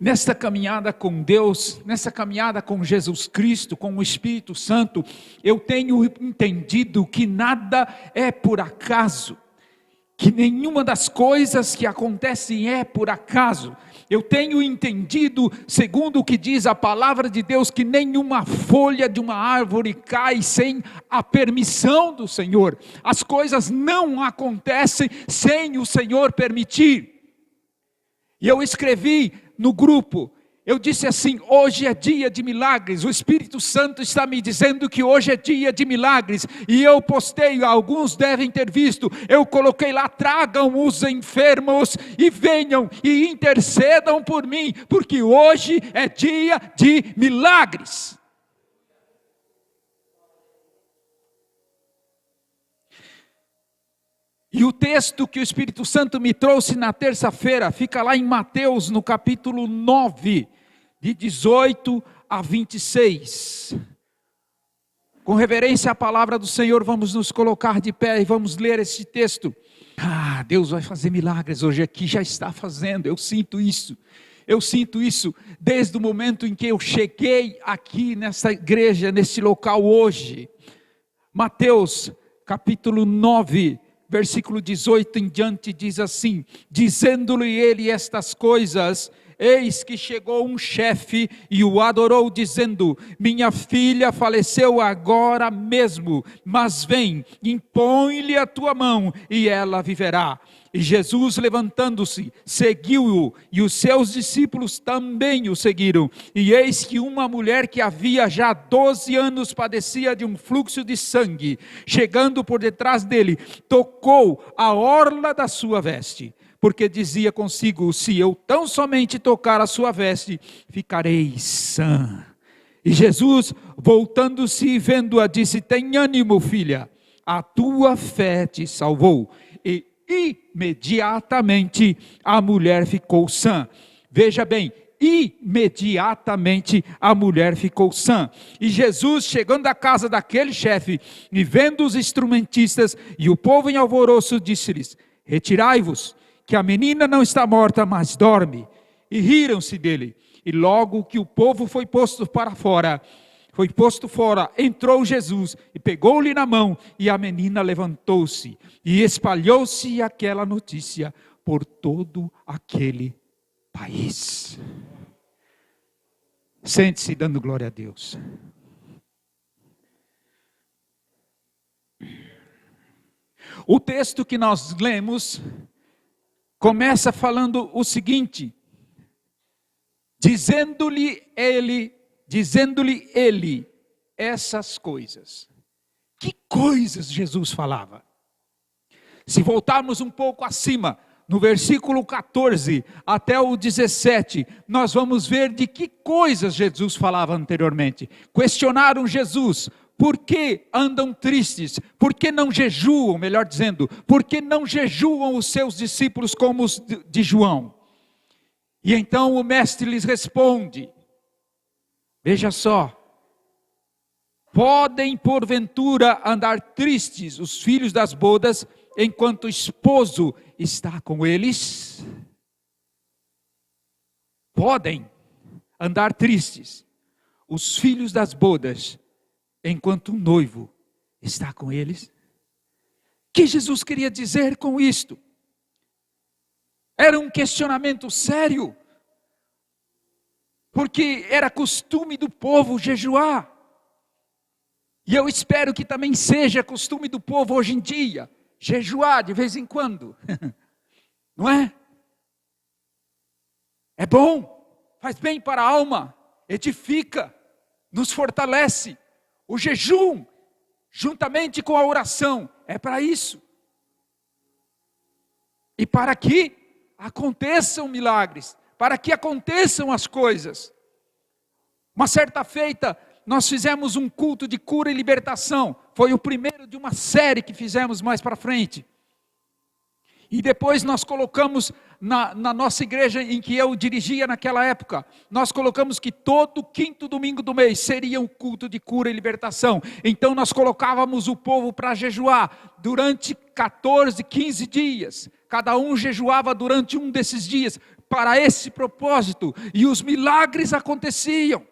Nesta caminhada com Deus, nessa caminhada com Jesus Cristo, com o Espírito Santo, eu tenho entendido que nada é por acaso, que nenhuma das coisas que acontecem é por acaso. Eu tenho entendido, segundo o que diz a palavra de Deus, que nenhuma folha de uma árvore cai sem a permissão do Senhor. As coisas não acontecem sem o Senhor permitir. E eu escrevi no grupo, eu disse assim: hoje é dia de milagres. O Espírito Santo está me dizendo que hoje é dia de milagres. E eu postei, alguns devem ter visto, eu coloquei lá: tragam os enfermos e venham e intercedam por mim, porque hoje é dia de milagres. E o texto que o Espírito Santo me trouxe na terça-feira, fica lá em Mateus, no capítulo 9, de 18 a 26. Com reverência à palavra do Senhor, vamos nos colocar de pé e vamos ler esse texto. Deus vai fazer milagres hoje aqui, já está fazendo, eu sinto isso. Eu sinto isso desde o momento em que eu cheguei aqui nessa igreja, nesse local hoje. Mateus, capítulo 9, versículo 18 em diante, diz assim: dizendo-lhe ele estas coisas, eis que chegou um chefe e o adorou, dizendo: minha filha faleceu agora mesmo, mas vem, impõe-lhe a tua mão e ela viverá. E Jesus, levantando-se, seguiu-o, e os seus discípulos também o seguiram. E eis que uma mulher que havia já 12 anos padecia de um fluxo de sangue, chegando por detrás dele, tocou a orla da sua veste, porque dizia consigo: se eu tão somente tocar a sua veste, ficarei sã. E Jesus, voltando-se e vendo-a, disse: tem ânimo, filha, a tua fé te salvou. E imediatamente a mulher ficou sã. Veja bem, imediatamente a mulher ficou sã. E Jesus, chegando à casa daquele chefe, e vendo os instrumentistas e o povo em alvoroço, disse-lhes: retirai-vos, que a menina não está morta, mas dorme. E riram-se dele. E logo que o povo foi posto fora, entrou Jesus e pegou-lhe na mão, e a menina levantou-se. E espalhou-se aquela notícia por todo aquele país. Sente-se dando glória a Deus. O texto que nós lemos começa falando o seguinte: dizendo-lhe ele essas coisas. Que coisas Jesus falava? Se voltarmos um pouco acima, no versículo 14 até o 17, nós vamos ver de que coisas Jesus falava anteriormente. Questionaram Jesus: por que andam tristes? Por que não jejuam, melhor dizendo, por que não jejuam os seus discípulos como os de João? E então o mestre lhes responde: veja só, podem porventura andar tristes os filhos das bodas, enquanto o esposo está com eles? Podem andar tristes os filhos das bodas, enquanto o noivo está com eles? O que Jesus queria dizer com isto? Era um questionamento sério, porque era costume do povo jejuar. E eu espero que também seja costume do povo hoje em dia, jejuar de vez em quando. Não é? É bom, faz bem para a alma, edifica, nos fortalece. O jejum, juntamente com a oração, é para isso. E para que aconteçam milagres, para que aconteçam as coisas. Uma certa feita, nós fizemos um culto de cura e libertação. Foi o primeiro de uma série que fizemos mais para frente. E depois nós colocamos na nossa igreja em que eu dirigia naquela época, nós colocamos que todo quinto domingo do mês seria um culto de cura e libertação. Então nós colocávamos o povo para jejuar durante 14, 15 dias. Cada um jejuava durante um desses dias, para esse propósito, e os milagres aconteciam.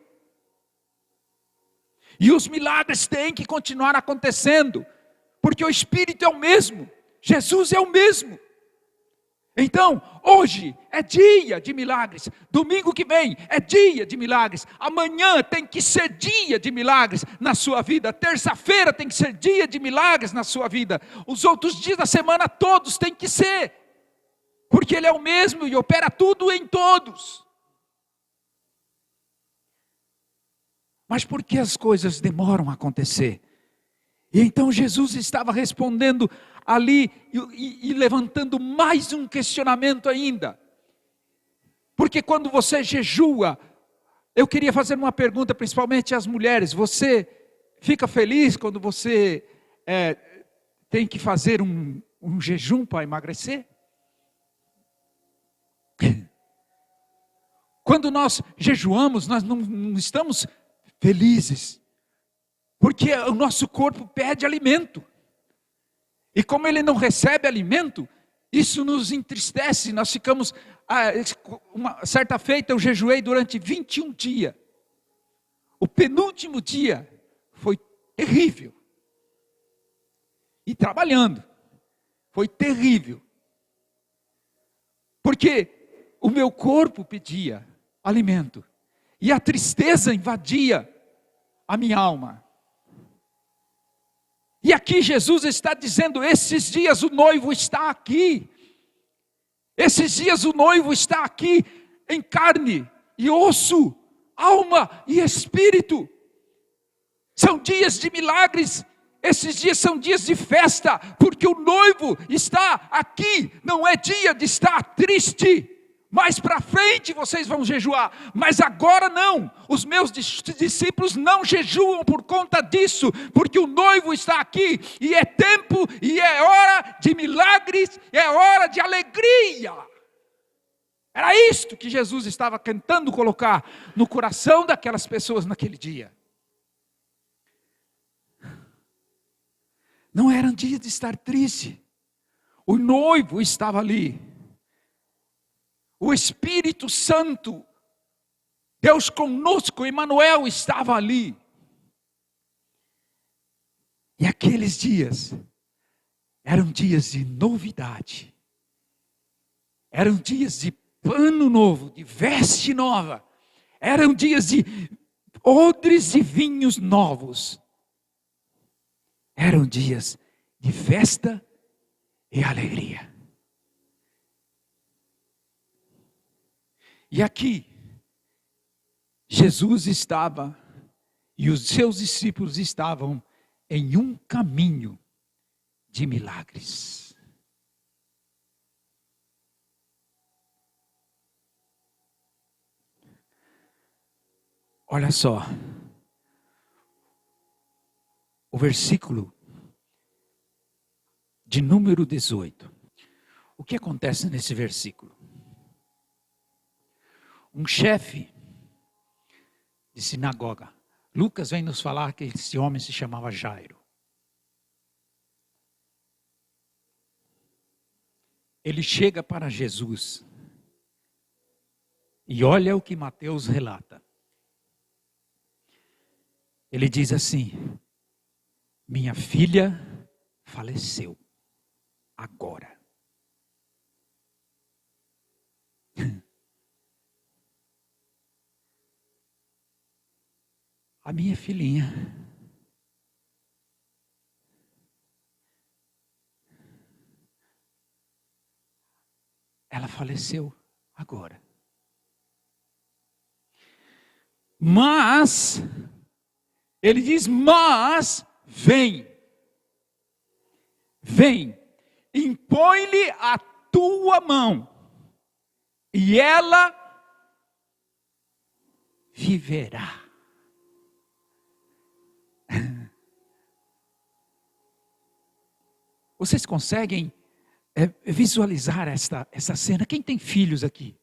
E os milagres têm que continuar acontecendo, porque o Espírito é o mesmo, Jesus é o mesmo. Então, hoje é dia de milagres, domingo que vem é dia de milagres, amanhã tem que ser dia de milagres na sua vida, terça-feira tem que ser dia de milagres na sua vida, os outros dias da semana todos tem que ser, porque Ele é o mesmo e opera tudo em todos. Mas por que as coisas demoram a acontecer? E então Jesus estava respondendo ali e levantando mais um questionamento ainda. Porque quando você jejua, eu queria fazer uma pergunta principalmente às mulheres. Você fica feliz quando você tem que fazer um jejum para emagrecer? Quando nós jejuamos, nós não estamos felizes, porque o nosso corpo pede alimento, e como ele não recebe alimento, isso nos entristece, nós ficamos, uma certa feita eu jejuei durante 21 dias, o penúltimo dia foi terrível, e trabalhando, foi terrível, porque o meu corpo pedia alimento, e a tristeza invadia a minha alma. E aqui Jesus está dizendo, esses dias o noivo está aqui. Esses dias o noivo está aqui, em carne e osso, alma e espírito. São dias de milagres, esses dias são dias de festa, porque o noivo está aqui, não é dia de estar triste. Mais para frente vocês vão jejuar, mas agora não. Os meus discípulos não jejuam por conta disso, porque o noivo está aqui, e é tempo, e é hora de milagres, é hora de alegria. Era isto que Jesus estava tentando colocar no coração daquelas pessoas naquele dia. Não era um dia de estar triste, o noivo estava ali. O Espírito Santo, Deus conosco, Emmanuel estava ali. E aqueles dias eram dias de novidade. Eram dias de pano novo, de veste nova. Eram dias de odres e vinhos novos. Eram dias de festa e alegria. E aqui, Jesus estava, e os seus discípulos estavam em um caminho de milagres. Olha só, o versículo de número 18. O que acontece nesse versículo? Um chefe de sinagoga. Lucas vem nos falar que esse homem se chamava Jairo. Ele chega para Jesus. E olha o que Mateus relata. Ele diz assim: minha filha faleceu agora. A minha filhinha ela faleceu agora. Mas, ele diz, mas vem, impõe-lhe a tua mão, e ela viverá. Vocês conseguem visualizar essa cena? Quem tem filhos aqui?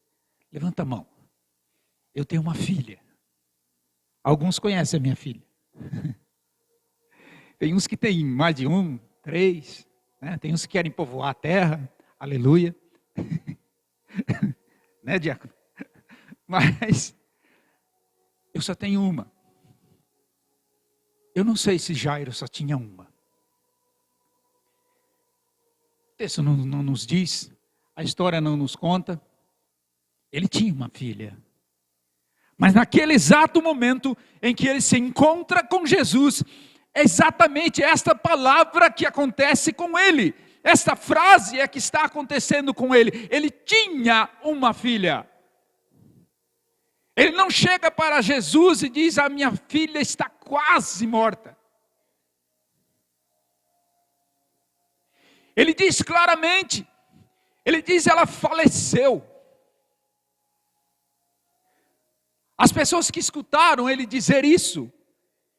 Levanta a mão. Eu tenho uma filha. Alguns conhecem a minha filha. Tem uns que têm mais de 1, 3. Né? Tem uns que querem povoar a terra. Aleluia. né, diácono? Mas eu só tenho uma. Eu não sei se Jairo só tinha uma. O texto não nos diz, a história não nos conta. Ele tinha uma filha. Mas naquele exato momento em que ele se encontra com Jesus, é exatamente esta palavra que acontece com ele. Esta frase é que está acontecendo com ele. Ele tinha uma filha. Ele não chega para Jesus e diz: a minha filha está quase morta. Ele diz claramente, ele diz: ela faleceu. As pessoas que escutaram ele dizer isso,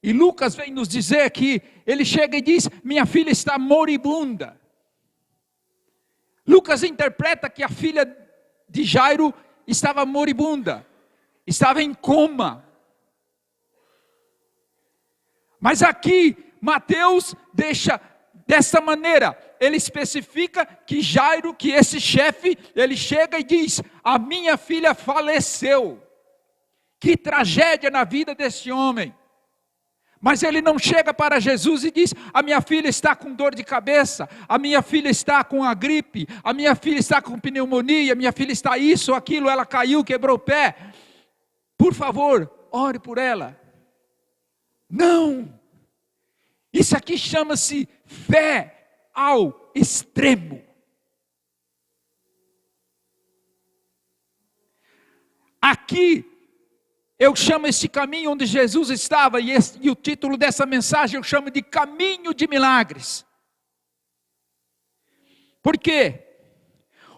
e Lucas vem nos dizer que ele chega e diz: minha filha está moribunda. Lucas interpreta que a filha de Jairo estava moribunda, estava em coma. Mas aqui Mateus deixa dessa maneira, ele especifica que Jairo, que esse chefe, ele chega e diz: a minha filha faleceu. Que tragédia na vida desse homem. Mas ele não chega para Jesus e diz: a minha filha está com dor de cabeça, a minha filha está com a gripe, a minha filha está com pneumonia, a minha filha está isso, aquilo, ela caiu, quebrou o pé. Por favor, ore por ela. Não. Isso aqui chama-se fé ao extremo. Aqui eu chamo esse caminho onde Jesus estava, e o título dessa mensagem eu chamo de caminho de milagres. Por quê?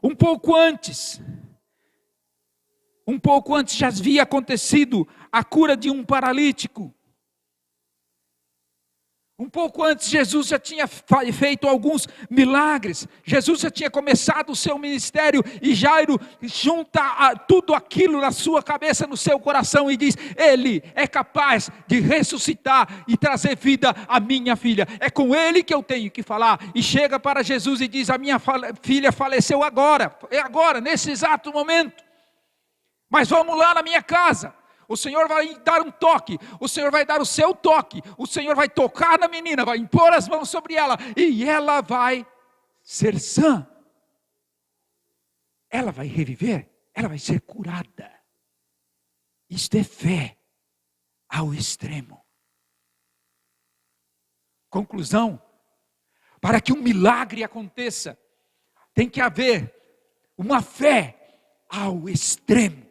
Um pouco antes já havia acontecido a cura de um paralítico. Um pouco antes, Jesus já tinha feito alguns milagres. Jesus já tinha começado o seu ministério. E Jairo junta tudo aquilo na sua cabeça, no seu coração, e diz: ele é capaz de ressuscitar e trazer vida à minha filha. É com ele que eu tenho que falar. E chega para Jesus e diz: a minha filha faleceu agora. É agora, nesse exato momento. Mas vamos lá na minha casa. O Senhor vai dar um toque, o Senhor vai dar o seu toque, o Senhor vai tocar na menina, vai impor as mãos sobre ela, e ela vai ser sã. Ela vai reviver, ela vai ser curada. Isto é fé ao extremo. Conclusão: para que um milagre aconteça, tem que haver uma fé ao extremo.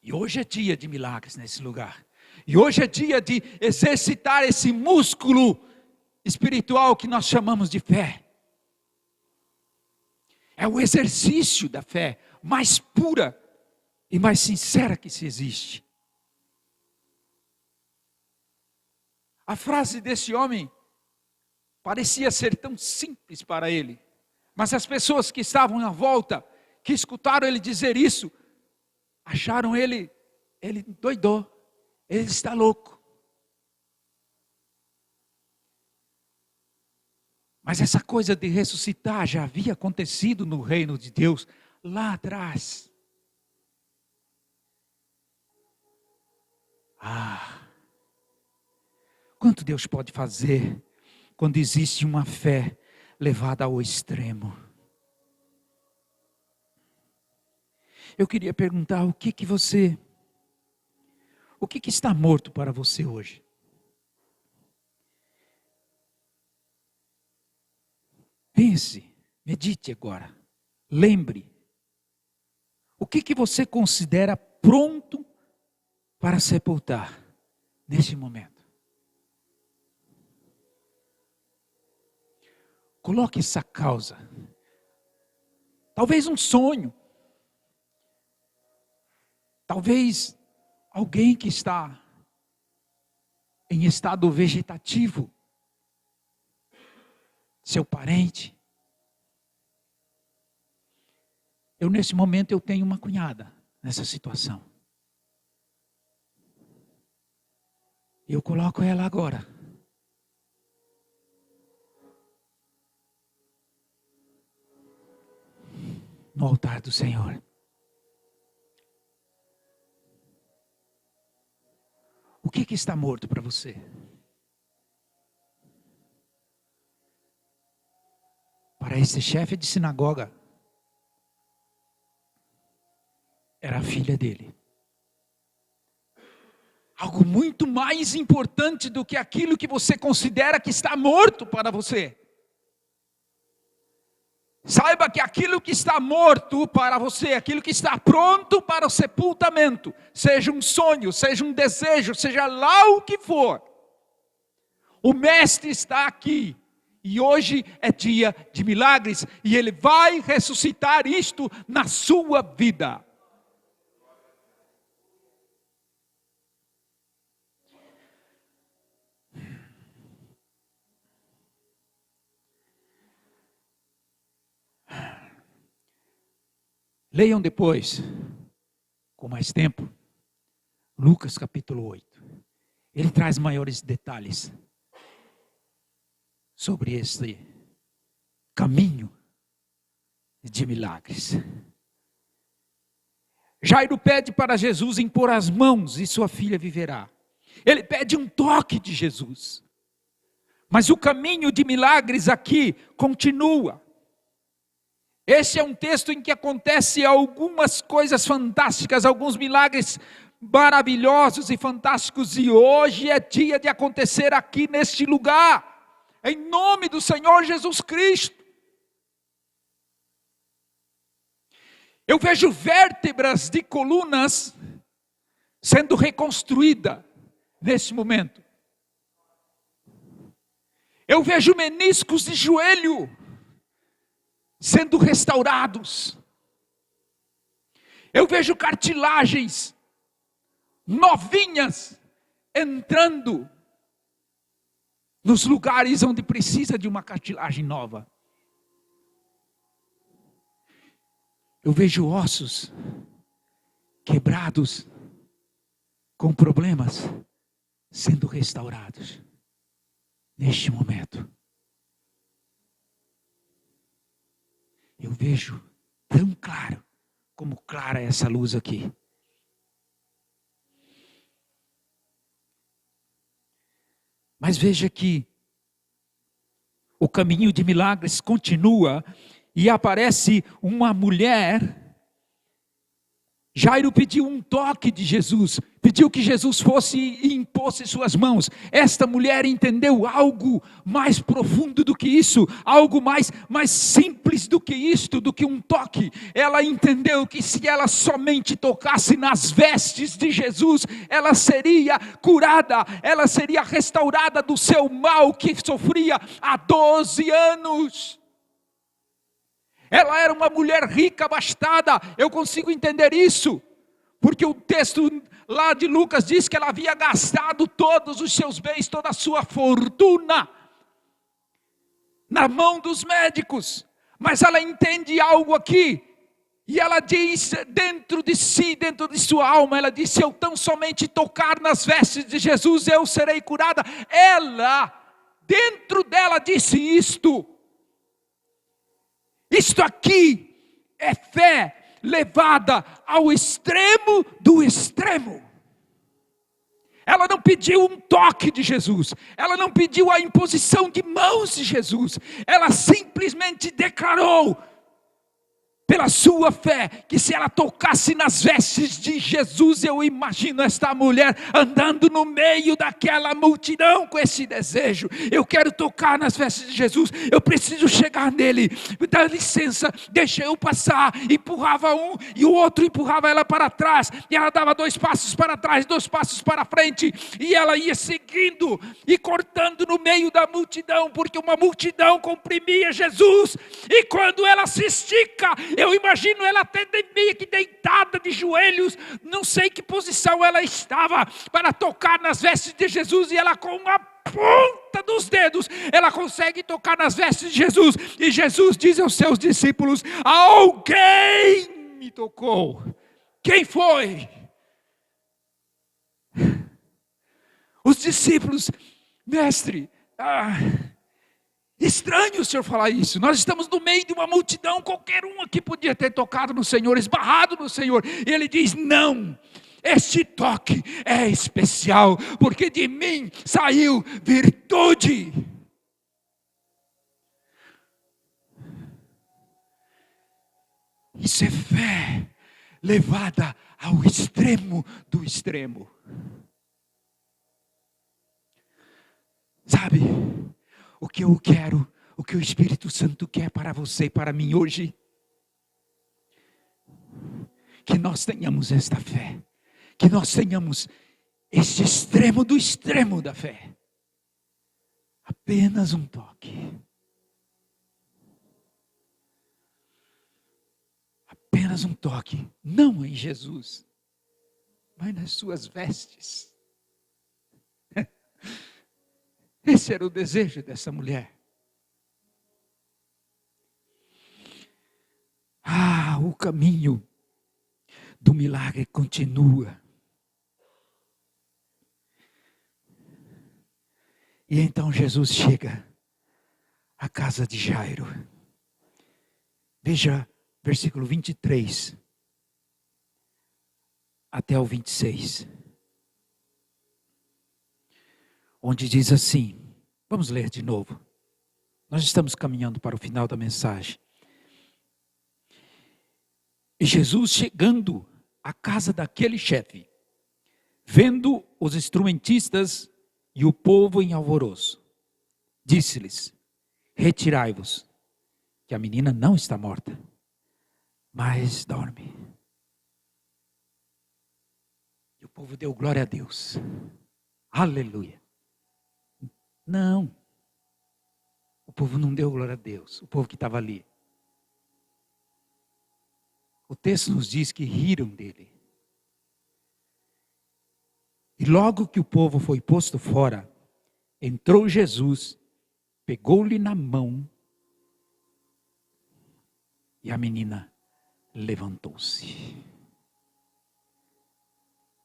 E hoje é dia de milagres nesse lugar. E hoje é dia de exercitar esse músculo espiritual que nós chamamos de fé. É o exercício da fé mais pura e mais sincera que se existe. A frase desse homem parecia ser tão simples para ele. Mas as pessoas que estavam à volta, que escutaram ele dizer isso, acharam ele doidou, ele está louco. Mas essa coisa de ressuscitar já havia acontecido no reino de Deus lá atrás. Quanto Deus pode fazer quando existe uma fé levada ao extremo? Eu queria perguntar: o que está morto para você hoje? Pense, medite agora, lembre. O que você considera pronto para sepultar neste momento? Coloque essa causa. Talvez um sonho. Talvez alguém que está em estado vegetativo, seu parente. Nesse momento eu tenho uma cunhada nessa situação. Eu coloco ela agora. no altar do Senhor. O que está morto para você? Para esse chefe de sinagoga, era a filha dele. Algo muito mais importante do que aquilo que você considera que está morto para você. Saiba que aquilo que está morto para você, aquilo que está pronto para o sepultamento, seja um sonho, seja um desejo, seja lá o que for, o Mestre está aqui, e hoje é dia de milagres, e Ele vai ressuscitar isto na sua vida. Leiam depois, com mais tempo, Lucas capítulo 8. Ele traz maiores detalhes sobre esse caminho de milagres. Jairo pede para Jesus impor as mãos e sua filha viverá. Ele pede um toque de Jesus. Mas o caminho de milagres aqui continua. Esse é um texto em que acontece algumas coisas fantásticas, alguns milagres maravilhosos e fantásticos, e hoje é dia de acontecer aqui neste lugar, em nome do Senhor Jesus Cristo. Eu vejo vértebras de colunas sendo reconstruídas nesse momento. Eu vejo meniscos de joelho sendo restaurados. Eu vejo cartilagens novinhas entrando nos lugares onde precisa de uma cartilagem nova. Eu vejo ossos quebrados com problemas sendo restaurados neste momento. Eu vejo tão claro como clara essa luz aqui. Mas veja que o caminho de milagres continua e aparece uma mulher. Jairo pediu um toque de Jesus, pediu que Jesus fosse e impôsse suas mãos. Esta mulher entendeu algo mais profundo do que isso, algo mais simples do que isto, do que um toque. Ela entendeu que se ela somente tocasse nas vestes de Jesus, ela seria curada, ela seria restaurada do seu mal que sofria há 12 anos. Ela era uma mulher rica, abastada. Eu consigo entender isso, porque o texto lá de Lucas diz que ela havia gastado todos os seus bens, toda a sua fortuna na mão dos médicos. Mas ela entende algo aqui, e ela diz dentro de si, dentro de sua alma, ela diz: se eu tão somente tocar nas vestes de Jesus, eu serei curada. Ela, dentro dela, disse isto. Isto aqui é fé levada ao extremo do extremo. Ela não pediu um toque de Jesus, ela não pediu a imposição de mãos de Jesus, ela simplesmente declarou, pela sua fé, que se ela tocasse nas vestes de Jesus, eu imagino esta mulher andando no meio daquela multidão com esse desejo: eu quero tocar nas vestes de Jesus, eu preciso chegar nele, me dá licença, deixa eu passar. Empurrava um e o outro empurrava ela para trás, e ela dava 2 passos para trás, 2 passos para frente, e ela ia seguindo e cortando no meio da multidão, porque uma multidão comprimia Jesus, e quando ela se estica, eu imagino ela até meio que deitada de joelhos, não sei que posição ela estava, para tocar nas vestes de Jesus, e ela com a ponta dos dedos, ela consegue tocar nas vestes de Jesus, e Jesus diz aos seus discípulos: alguém me tocou. Quem foi? Os discípulos: mestre, Estranho o Senhor falar isso. Nós estamos no meio de uma multidão, qualquer um aqui podia ter tocado no Senhor, esbarrado no Senhor. E Ele diz: não, este toque é especial, porque de mim saiu virtude. Isso é fé levada ao extremo do extremo. Sabe, o que eu quero, o que o Espírito Santo quer para você e para mim hoje? Que nós tenhamos esta fé, que nós tenhamos este extremo do extremo da fé. Apenas um toque. Apenas um toque, não em Jesus, mas nas suas vestes. Esse era o desejo dessa mulher. O caminho do milagre continua. E então Jesus chega à casa de Jairo. Veja versículo 23 até o 26. Onde diz assim, vamos ler de novo. Nós estamos caminhando para o final da mensagem. E Jesus chegando à casa daquele chefe, vendo os instrumentistas e o povo em alvoroço, disse-lhes: retirai-vos, que a menina não está morta, mas dorme. E o povo deu glória a Deus. Aleluia. Não. O povo não deu glória a Deus. O povo que estava ali. O texto nos diz que riram dele. E logo que o povo foi posto fora, entrou Jesus, pegou-lhe na mão, e a menina levantou-se.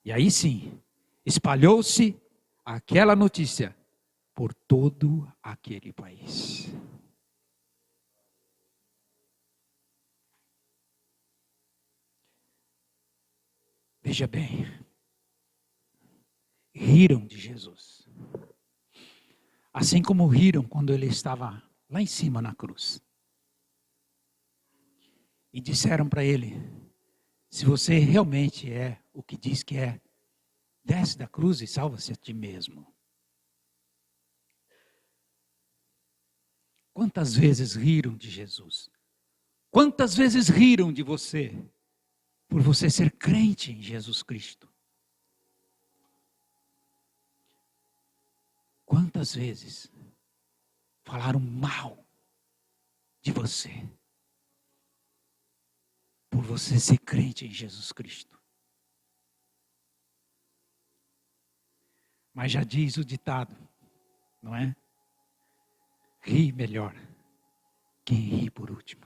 E aí sim, espalhou-se aquela notícia por todo aquele país. Veja bem, riram de Jesus. Assim como riram quando ele estava lá em cima na cruz. E disseram para ele: se você realmente é o que diz que é, desce da cruz e salva-se a ti mesmo. Quantas vezes riram de Jesus? Quantas vezes riram de você? Por você ser crente em Jesus Cristo. Quantas vezes falaram mal de você? Por você ser crente em Jesus Cristo. Mas já diz o ditado, não é? Ri melhor quem ri por último.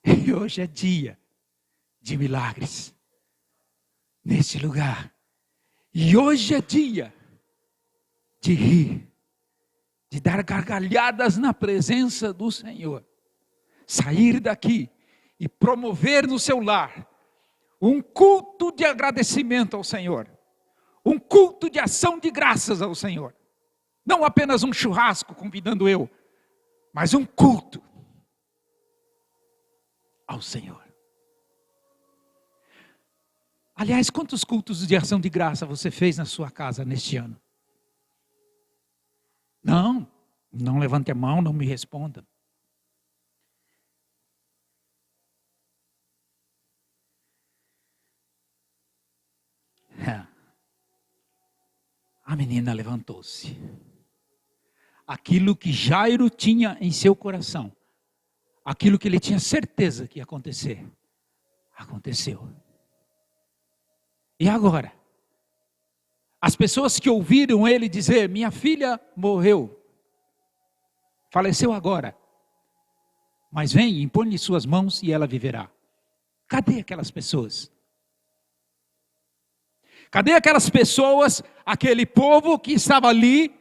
E hoje é dia de milagres neste lugar. E hoje é dia de rir, de dar gargalhadas na presença do Senhor. Sair daqui e promover no seu lar um culto de agradecimento ao Senhor. Um culto de ação de graças ao Senhor. Não apenas um churrasco convidando eu, mas um culto ao Senhor. Aliás, quantos cultos de ação de graça você fez na sua casa neste ano? Não levante a mão, não me responda. A menina levantou-se. Aquilo que Jairo tinha em seu coração, aquilo que ele tinha certeza que ia acontecer, aconteceu. E agora? As pessoas que ouviram ele dizer: minha filha morreu, faleceu agora, mas vem, impõe-lhe suas mãos e ela viverá. Cadê aquelas pessoas? Cadê aquelas pessoas, aquele povo que estava ali,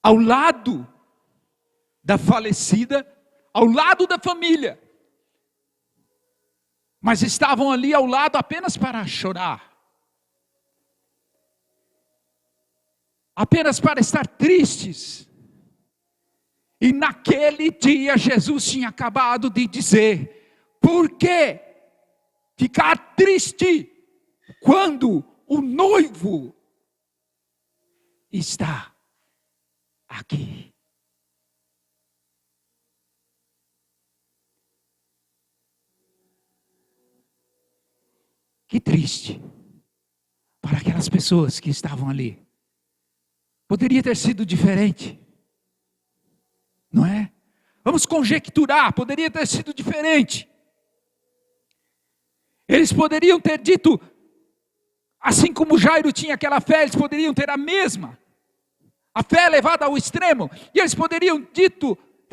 ao lado da falecida, ao lado da família. Mas estavam ali ao lado apenas para chorar. Apenas para estar tristes. E naquele dia Jesus tinha acabado de dizer: por que ficar triste quando o noivo está aqui? Que triste para aquelas pessoas que estavam ali. Poderia ter sido diferente, não é? Vamos conjecturar, poderia ter sido diferente. Eles poderiam ter dito, assim como Jairo tinha aquela fé, eles poderiam ter a mesma. A fé levada ao extremo. E eles poderiam ter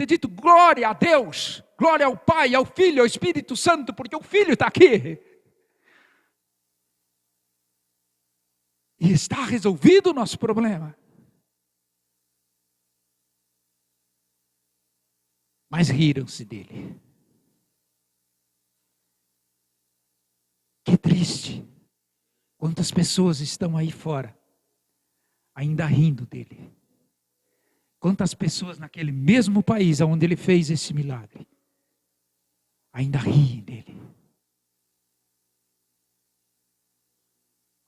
dito glória a Deus, glória ao Pai, ao Filho, ao Espírito Santo, porque o Filho está aqui. E está resolvido o nosso problema. Mas riram-se dele. Que triste. Quantas pessoas estão aí fora, ainda rindo dele. Quantas pessoas naquele mesmo país onde ele fez esse milagre, ainda riem dele.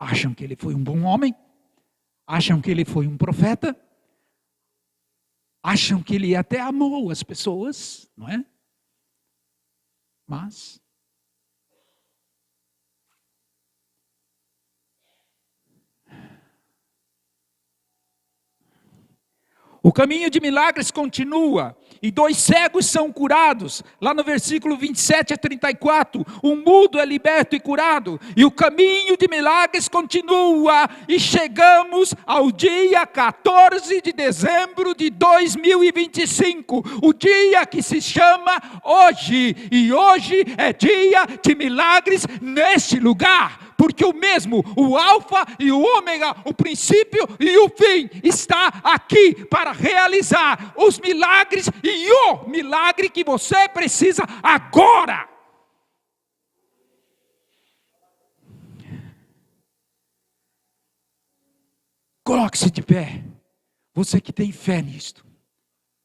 Acham que ele foi um bom homem, acham que ele foi um profeta, acham que ele até amou as pessoas, não é? Mas o caminho de milagres continua, e 2 cegos são curados, lá no versículo 27 a 34, um mudo é liberto e curado, e o caminho de milagres continua, e chegamos ao dia 14 de dezembro de 2025, o dia que se chama hoje, e hoje é dia de milagres neste lugar, porque o mesmo, o alfa e o ômega, o princípio e o fim, está aqui para realizar os milagres e o milagre que você precisa agora. Coloque-se de pé, você que tem fé nisto.